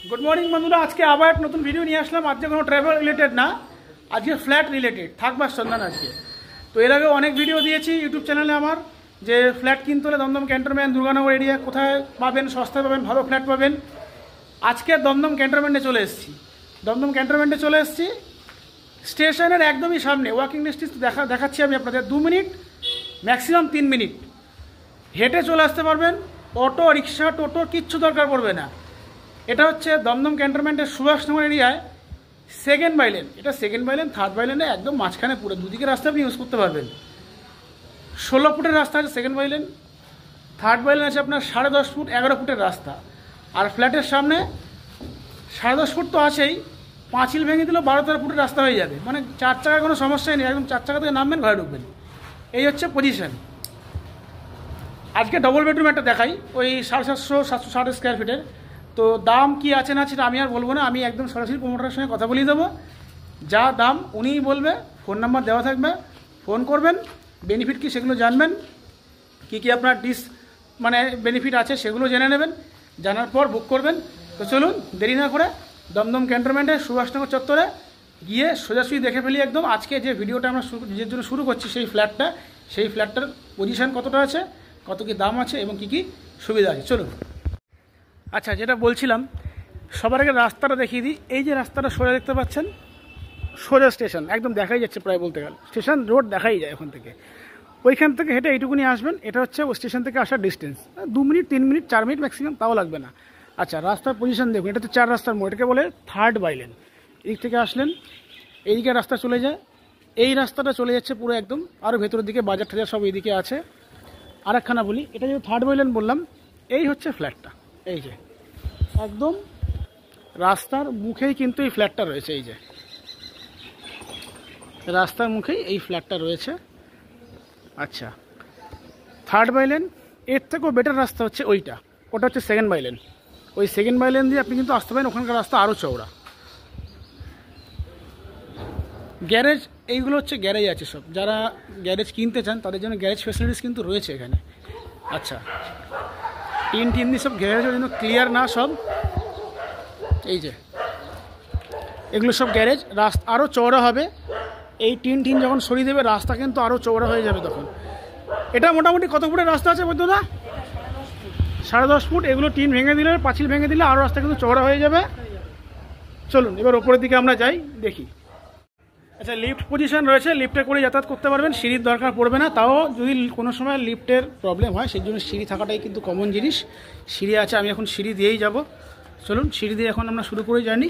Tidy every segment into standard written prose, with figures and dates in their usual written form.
Good morning बंधुरा आज के आबार एक नतून भिडियो नहीं आसलाम। आज के कोनो ट्रैवल रिलेटेड ना, आज के फ्लैट रिलेटेड थाकबार सन्धान। आज के तो एर आगे अनेक भिडियो दिएछि यूट्यूब चैनेले आमार जे फ्लैट किनते हले दमदम कैंटनमेंट दुर्गानगर एरिया कोथाय पाबेन, सस्ताय पाबेन, भालो फ्लैट पाबेन। आज के दमदम कैंटनमेंटे चले एसेछि। दमदम कैंटनमेंटे चले एसेछि स्टेशनेर एकदमই सामने। ওয়াকিং ডিস্টেন্স দেখাচ্ছি আমি আপনাদের 2 মিনিট ম্যাক্সিমাম 3 মিনিট হেঁটে চলে আসতে পারবেন। অটো রিক্সা টোটো কিচ্ছু দরকার পড়বে না। এটা হচ্ছে দমদম ক্যান্টনমেন্টের সুভাষনগর এরিয়ায় সেকেন্ড বাইলেন। এটা সেকেন্ড বাইলেন, থার্ড বাইলেনে একদম মাঝখানে পুরো দুদিকে রাস্তা আপনি ইউজ করতে পারবেন। 16 ফুটের রাস্তা আছে সেকেন্ড বাইলেন, থার্ড বাইলেন আছে আপনার 10.5 ফুট 11 ফুটের রাস্তা। আর ফ্ল্যাটের সামনে 10.5 ফুট তো আছেই, পাঁচিল ভেঙে দিলেও 12-13 ফুটের রাস্তা হয়ে যাবে। মানে 4 চাকার কোনো সমস্যাই নেই, একদম 4 চাকা থেকে নামবেন ঘরে ঢুকবেন। এই হচ্ছে পজিশন। আজকে ডবল বেডরুম একটা দেখাই, ওই 750-760 স্কোয়ার ফিটের। তো দাম কি আছে না সেটা আমি আর বলবো না, আমি একদম সরাসরি প্রমোটারের সঙ্গে কথা বলিয়ে দেবো। যা দাম উনিই বলবে, ফোন নাম্বার দেওয়া থাকবে, ফোন করবেন, বেনিফিট কি সেগুলো জানবেন, কি আপনার মানে বেনিফিট আছে সেগুলো জেনে নেবেন। জানার পর বুক করবেন। তো চলুন দেরি না করে দমদম ক্যান্টনমেন্টে সুভাষনগর চত্বরে গিয়ে সোজাসুজি দেখে ফেলি একদম। আজকে যে ভিডিওটা আমরা নিজের জন্য শুরু করছি সেই ফ্ল্যাটটার পজিশন কতটা আছে, কত কি দাম আছে এবং কি সুবিধা আছে, চলুন। আচ্ছা, যেটা বলছিলাম সবার আগে রাস্তাটা দেখিয়ে দিই। এই যে রাস্তাটা সোজা দেখতে পাচ্ছেন, সোজা স্টেশন একদম দেখাই যাচ্ছে, প্রায় বলতে গেলে স্টেশন রোড দেখাই যায় ওখান থেকে। ওইখান থেকে হেঁটে এইটুকুনি আসবেন। এটা হচ্ছে ওই স্টেশন থেকে আসার distance 2 minute 3 minute 4 minute maximum, তাও লাগবে না। আচ্ছা, রাস্তার পজিশন দেখুন, এটা তো 4 রাস্তার মোড়, এটাকে বলে থার্ড বাইলেন। এদিক থেকে আসলেন, এইদিকে রাস্তা চলে যায়, এই রাস্তাটা চলে যাচ্ছে পুরো একদম আরও ভেতরের দিকে, বাজার টাজার সব এইদিকে আছে। আরেকখানা বলি, এটা যে থার্ড বাইলেন বললাম, এই হচ্ছে ফ্ল্যাটটা। এই যে একদম রাস্তার মুখেই কিন্তু এই ফ্ল্যাটটা রয়েছে। এই যে রাস্তার মুখেই এই ফ্ল্যাটটা রয়েছে। আচ্ছা, থার্ড বাইলেন, এর থেকেও বেটার রাস্তা হচ্ছে ওটা হচ্ছে সেকেন্ড বাইলেন। ওই সেকেন্ড বাইলেন দিয়ে আপনি কিন্তু আসতে পারেন, ওখানকার রাস্তা আরও চওড়া। গ্যারেজ, এইগুলো হচ্ছে গ্যারেজ আছে সব। যারা গ্যারেজ কিনতে চান তাদের জন্য গ্যারেজ ফ্যাসিলিটিস কিন্তু রয়েছে এখানে। আচ্ছা, টিন দিয়ে সব গ্যারেজের জন্য ক্লিয়ার না সব। এই যে এগুলো সব গ্যারেজ, রাস্তা আরও চওড়া হবে। এই টিন যখন সরিয়ে দেবে রাস্তা কিন্তু আরও চওড়া হয়ে যাবে তখন। এটা মোটামুটি কত ফুটের রাস্তা আছে বলতো না? 10.5 ফুট। এগুলো টিন ভেঙে দিলে, পাঁচিল ভেঙে দিলে আরও রাস্তা কিন্তু চওড়া হয়ে যাবে। চলুন এবার ওপরের দিকে আমরা যাই, দেখি। আচ্ছা, লিফট পজিশন রয়েছে, লিফটে করে যাতায়াত করতে পারবেন, সিঁড়ির দরকার পড়বে না। তাও যদি কোনো সময় লিফটের প্রবলেম হয় সেই জন্য সিঁড়ি থাকাটাই কিন্তু কমন জিনিস। সিঁড়ি আছে, আমি এখন সিঁড়ি দিয়েই যাব। চলুন সিঁড়ি দিয়ে এখন আমরা শুরু করে জানি।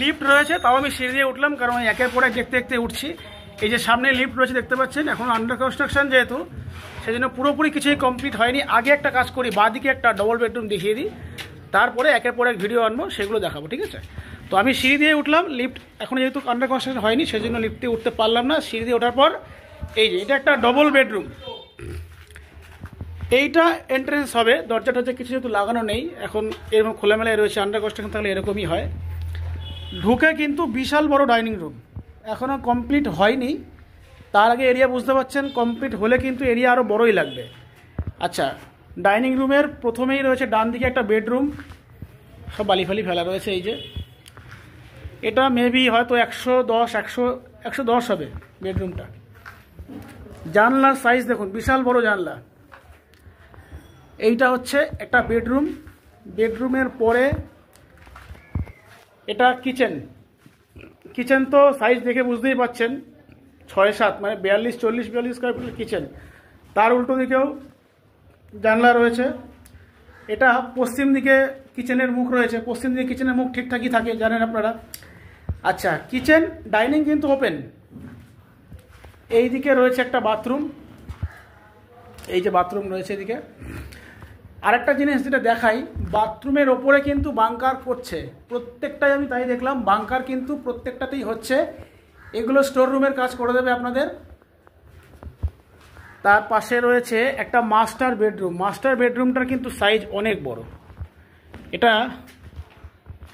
লিফট রয়েছে, তাও আমি সিঁড়ি দিয়ে উঠলাম, কারণ আমি একের পর এক দেখতে উঠছি। এই যে সামনে লিফট রয়েছে দেখতে পাচ্ছেন, এখন আন্ডার কনস্ট্রাকশন যেহেতু, সেই জন্য পুরোপুরি কিছুই কমপ্লিট হয়নি। আগে একটা কাজ করি, বাঁদিকে একটা ডবল বেডরুম দেখিয়ে দিই, তারপরে একের পর এক ভিডিও আনবো, সেগুলো দেখাবো, ঠিক আছে? তো আমি সিঁড়ি দিয়ে উঠলাম। লিফট এখন যেহেতু আন্ডার কনস্ট্রাকশন হয়নি সেই জন্য লিফটে উঠতে পারলাম না। সিঁড়ি দিয়ে ওঠার পর এই যে এটা একটা ডবল বেডরুম। এইটা এন্ট্রেন্স হবে, দরজা কিছু যেহেতু লাগানো নেই, এখন এরকম খোলামেলায় রয়েছে। আন্ডার কনস্ট্রাকশন থাকলে এরকমই হয়। ঢুকে কিন্তু বিশাল বড় ডাইনিং রুম, এখনও কমপ্লিট হয়নি। তার আগে এরিয়া বুঝতে পারছেন, কমপ্লিট হলে কিন্তু এরিয়া আরও বড়ই লাগবে। আচ্ছা, ডাইনিং রুমের প্রথমেই রয়েছে ডান দিকে একটা বেডরুম, সব বালি ফালি ফেলা রয়েছে। এই যে এটা মেবি হয়তো 110 হবে বেডরুমটা। জানলার সাইজ দেখুন, বিশাল বড় জানলা। এইটা হচ্ছে একটা বেডরুম। বেডরুমের পরে এটা কিচেন তো সাইজ দেখে বুঝতেই পাচ্ছেন 6-7 মানে 42 স্কোয়ার ফিটের কিচেন। তার উল্টো দিকেও জানলা রয়েছে। এটা পশ্চিম দিকে কিচেনের মুখ রয়েছে। পশ্চিম দিকে কিচেনের মুখ ঠিকঠাকই থাকে, জানেন আপনারা। আচ্ছা, কিচেন ডাইনিং কিন্তু ওপেন। এই দিকে রয়েছে একটা বাথরুম, এই যে বাথরুম রয়েছে এদিকে। আরেকটা জিনিস যেটা দেখাই, বাথরুমের ওপরে কিন্তু বাংকার করছে প্রত্যেকটাই, আমি তাই দেখলাম বাংকার কিন্তু প্রত্যেকটাতেই হচ্ছে। এগুলো স্টোর রুমের কাজ করে দেবে আপনাদের। তার পাশে রয়েছে একটা মাস্টার বেডরুম। মাস্টার বেডরুমটার কিন্তু সাইজ অনেক বড়, এটা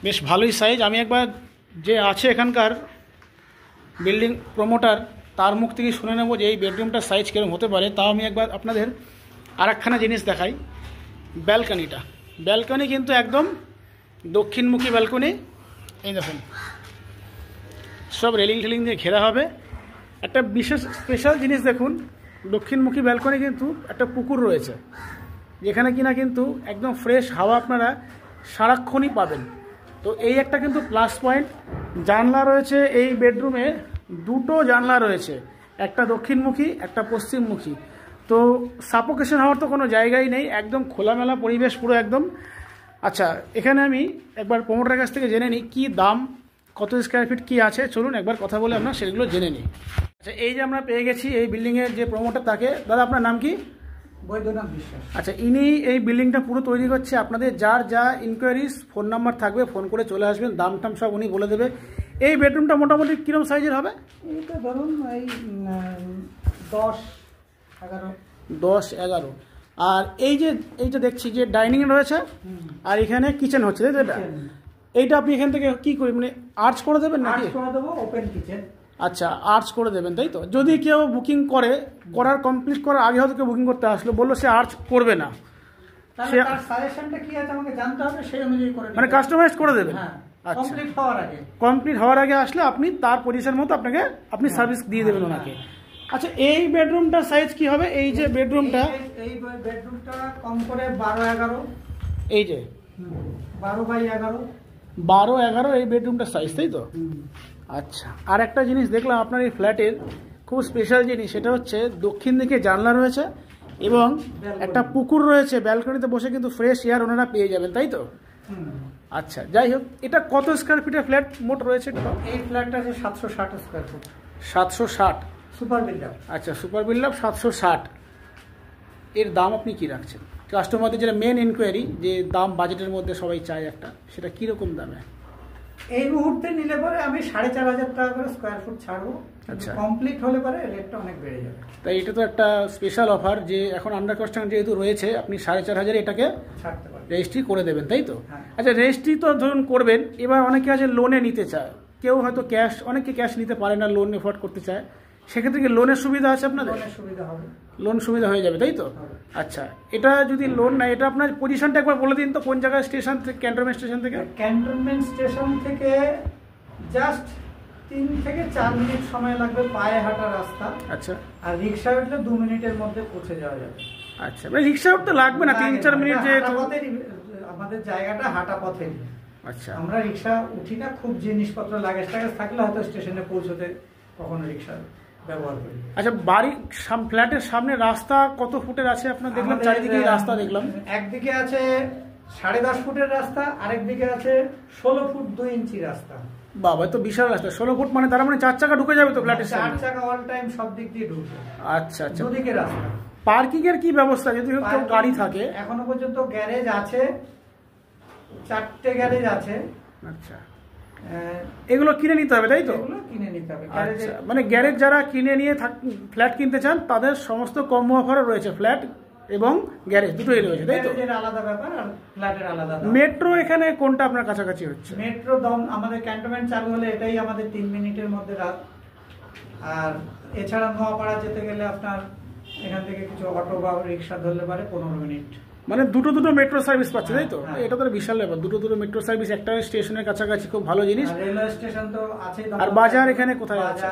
বেশ ভালোই সাইজ। আমি একবার যে আছে এখানকার বিল্ডিং প্রমোটার, তার মুখ থেকে শুনে নেব যে এই বেডরুমটার সাইজ কীরকম হতে পারে। তাও আমি একবার আপনাদের আরেকখানা জিনিস দেখাই, ব্যালকানিটা। ব্যালকনি কিন্তু একদম দক্ষিণমুখী ব্যালকনি। এই দেখুন সব রেলিং টেলিং দিয়ে ঘেরা হবে। একটা বিশেষ স্পেশাল জিনিস দেখুন, দক্ষিণমুখী ব্যালকনি কিন্তু একটা পুকুর রয়েছে, যেখানে কিনা কিন্তু একদম ফ্রেশ হাওয়া আপনারা সারাক্ষণই পাবেন। তো এই একটা কিন্তু প্লাস পয়েন্ট। জানলা রয়েছে এই বেডরুমে, দুটো জানলা রয়েছে, একটা দক্ষিণমুখী একটা পশ্চিমমুখী। তো সাফোকেশন হওয়ার তো কোনো জায়গাই নেই, একদম খোলামেলা পরিবেশ পুরো একদম। আচ্ছা, এখানে আমি একবার প্রমোটারের কাছ থেকে জেনে নিই কী দাম, কত স্কোয়ার ফিট কী আছে। চলুন একবার কথা বলে আমরা সেগুলো জেনে নিই। আচ্ছা, এই যে আমরা পেয়ে গেছি এই বিল্ডিংয়ের যে প্রমোটার, তাকে, দাদা আপনার নাম কি? বৈদ্যনাথ বিশ্বাস। আচ্ছা, ইনি এই বিল্ডিংটা পুরো তৈরি করছে। আপনাদের যার যা ইনকোয়ারিজ, ফোন নাম্বার থাকবে, ফোন করে চলে আসবেন, দাম টাম সব উনি বলে দেবে। এই বেডরুমটা মোটামুটি কীরকম সাইজের হবে? এইটা ধরুন এই 10-11। 10-11। আর এইটা দেখছি যে ডাইনিং রয়েছে, আর এখানে কিচেন হচ্ছে, তাই তো? এটা এইটা আপনি এখান থেকে কি করি, মানে আর্চ করে দেবেন নাকি? আর্চ করে দেবো, ওপেন কিচেন। আচ্ছা, আর্চ করে দেবেন, তাই তো? যদি কেউ বুকিং করার কমপ্লিট করার আগে হয়তো কেউ বুকিং করতে আসলো, বললো সে আর্চ করবে না, সে তার সাজেশনটা কি আছে আমাকে জানতে হবে, সেই অনুযায়ী করে মানে কাস্টমাইজ করে দেবেন। হ্যাঁ, আচ্ছা, কমপ্লিট হওয়ার আগে আসলে আপনি তার পজিশন মতো আপনি সার্ভিস দিয়ে দেবেন ওনাকে। আচ্ছা, এই বেডরুমটার সাইজ কি হবে? এই যে বেডরুমটা, এই বেডরুমটা কম করে 12-11। এই যে 12x11। 12-11 এই বেডরুমটার সাইজ, তাই তো? আচ্ছা, আর একটা জিনিস দেখলাম আপনার এই ফ্ল্যাটের খুব স্পেশাল জিনিস, সেটা হচ্ছে দক্ষিণ দিকে জানলা রয়েছে এবং একটা পুকুর রয়েছে। ব্যালকনিতে বসে কিন্তু ফ্রেশ এয়ার ওনারা পেয়ে যাবেন, তাই তো? আচ্ছা, যাই হোক, এটা কত স্কোয়ার ফিটের ফ্ল্যাট মোট রয়েছে? এই ফ্ল্যাটটা আছে 760 স্কোয়ার ফুট। 760 super builder. আচ্ছা, সুপার বিল্ডার 760। এর দাম আপনি কি রাখছেন? কাস্টমারদের যেটা মেন ইনকোয়ারি, যে দাম বাজেটের মধ্যে সবাই চায় একটা, সেটা কীরকম দামে? এই মুহূর্তে নিলে পরে আমি 4500 টাকা করে স্কোয়ার ফুট ছাড়বো। আচ্ছা, কমপ্লিট হলে পরে রেটটা অনেক বেড়ে যাবে। তাই এটা তো একটা স্পেশাল অফার, যে এখন আন্ডার কনস্ট্রাকশন যেহেতু রয়েছে, আপনি 4500 এটাকে ছাড়তে পারবেন, রেজিস্ট্রি করে দেবেন, তাই তো? হ্যাঁ। আচ্ছা, রেজিস্ট্রি তো ধরুন করবেন, এবার অনেকে আছে লোনে নিতে চায়, কেউ হয়তো ক্যাশ, অনেকে ক্যাশ নিতে পারে না, লোন এফোর্ড করতে চায়, সেক্ষেত্রে কি লোনের সুবিধা আছে আপনাদের? লোনের সুবিধা হবে, লোন সুবিধা হয়ে যাবে, তাই তো? আচ্ছা, এটা যদি লোন নাই, এটা আপনার পজিশনটা একবার বলে দিন তো, কোন জায়গায় স্টেশন থেকে, ক্যান্টনমেন্ট স্টেশন থেকে? ক্যান্টনমেন্ট স্টেশন থেকে জাস্ট 3 থেকে 4 মিনিট সময় লাগবে, পায়ে হাঁটা রাস্তা। আচ্ছা, আর রিক্সা উঠলে 2 মিনিটের মধ্যে পৌঁছে যাওয়া যাবে। আচ্ছা, মানে রিক্সা উঠতে লাগবে না 3-4 মিনিট, যেহেতু আমাদের জায়গাটা হাঁটা পথে। আচ্ছা, আমরা রিক্সা উঠি না, খুব জিনিসপত্র লাগেজ টাগেজ থাকলে হয়তো স্টেশনে পৌঁছতে কখনো রিক্সা ব্যবহার করি। আচ্ছা, ফ্ল্যাটের সামনে রাস্তা কত ফুটের আছে আপনার? দেখলাম চারিদিকে রাস্তা দেখলাম, একদিকে আছে 10.5 ফুটের রাস্তা, আরেকদিকে আছে 16 ফুট 2 ইঞ্চি রাস্তা। বাবা, তো বিশাল রাস্তা। 16 ফুট মানে তার মানে 4 চাকা ঢুকে যাবে তো ফ্ল্যাটের সামনে? 4 চাকা অল টাইম সব দিক দিয়ে ঢুকবে। আচ্ছা আচ্ছা, দুদিকে রাস্তা। পার্কিং এর কি ব্যবস্থা, যদি কেউ গাড়ি থাকে? এখনো পর্যন্ত গ্যারেজ আছে, 4টে গ্যারেজ আছে। আচ্ছা, এগুলো কিনে নিতে হবে, তাই তো? এগুলো কিনে নিতে হবে। আচ্ছা, মানে গ্যারেজ যারা কিনে নিয়ে ফ্ল্যাট কিনতে চান, তাদের সমস্ত কম্বো অফারও রয়েছে, ফ্ল্যাট এবং গ্যারেজ দুটোই রয়েছে, তাই তো? গ্যারেজের আলাদা ব্যাপার আর ফ্ল্যাটের আলাদা। মেট্রো এখানে কোনটা আপনার কাছাকাছি হচ্ছে? মেট্রো দম আমাদের ক্যান্টনমেন্ট চালু হলে এটাই আমাদের 3 মিনিটের মধ্যে রাত। আর এছাড়া নোয়াপাড়া যেতে গেলে আপনার এখান থেকে কিছু অটো বা রিক্সা ধরলে পারে 15 মিনিট। মানে দুটো মেট্রো সার্ভিস পাচ্ছে, তাই তো? এটা তো বিশাল ব্যাপার, দুটো মেট্রো সার্ভিস একটা স্টেশনের কাছাকাছি, খুব ভালো জিনিস। রেলওয়ে স্টেশন তো আছেই। আর বাজার এখানে কোথায় আছে?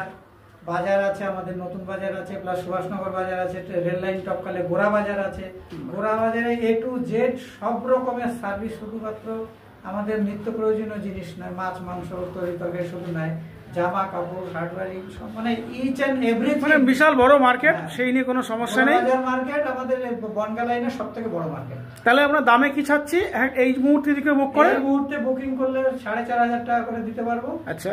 বাজার আছে আমাদের, নতুন বাজার আছে, প্লাস সুভাষনগর বাজার আছে, রেল লাইন টপকালে গোড়া বাজার আছে। গোড়া বাজারে A to Z সব রকমের সার্ভিস, শুধুমাত্র আমাদের নিত্য প্রয়োজনীয় জিনিস নয়, মাছ মাংস তরি তরকারি শুধু নয়, জামা কাপড় হার্ডওয়ারিং সব, মানে ইচ এন্ড এভরিথিং। মানে বিশাল বড় মার্কেট, সেই নিয়ে কোনো সমস্যা নেই। বাজার মার্কেট আমাদের বনগা লাইনের সবথেকে বড় মার্কেট। তাহলে আমরা দামে কি চাচ্ছি এই মুহূর্তে যদি বুক করে? এই মুহূর্তে বুকিং করলে 4500 টাকা করে দিতে পারবো। আচ্ছা,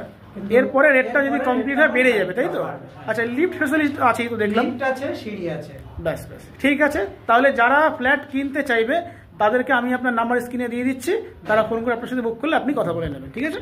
এরপরে রেটটা যদি কমপ্লিট হয় বেড়ে যাবে, তাই তো? আচ্ছা, লিফট ফ্যাসিলিটি আছে তো দেখলাম? লিফট আছে, সিঁড়ি আছে। ব্যাস, ঠিক আছে। তাহলে যারা ফ্ল্যাট কিনতে চাইবে তাদেরকে আমি আপনার নাম্বার স্ক্রিনে দিয়ে দিচ্ছি, তারা ফোন করে আপনার সাথে বুক করলে আপনি কথা বলে নেবেন, ঠিক আছে?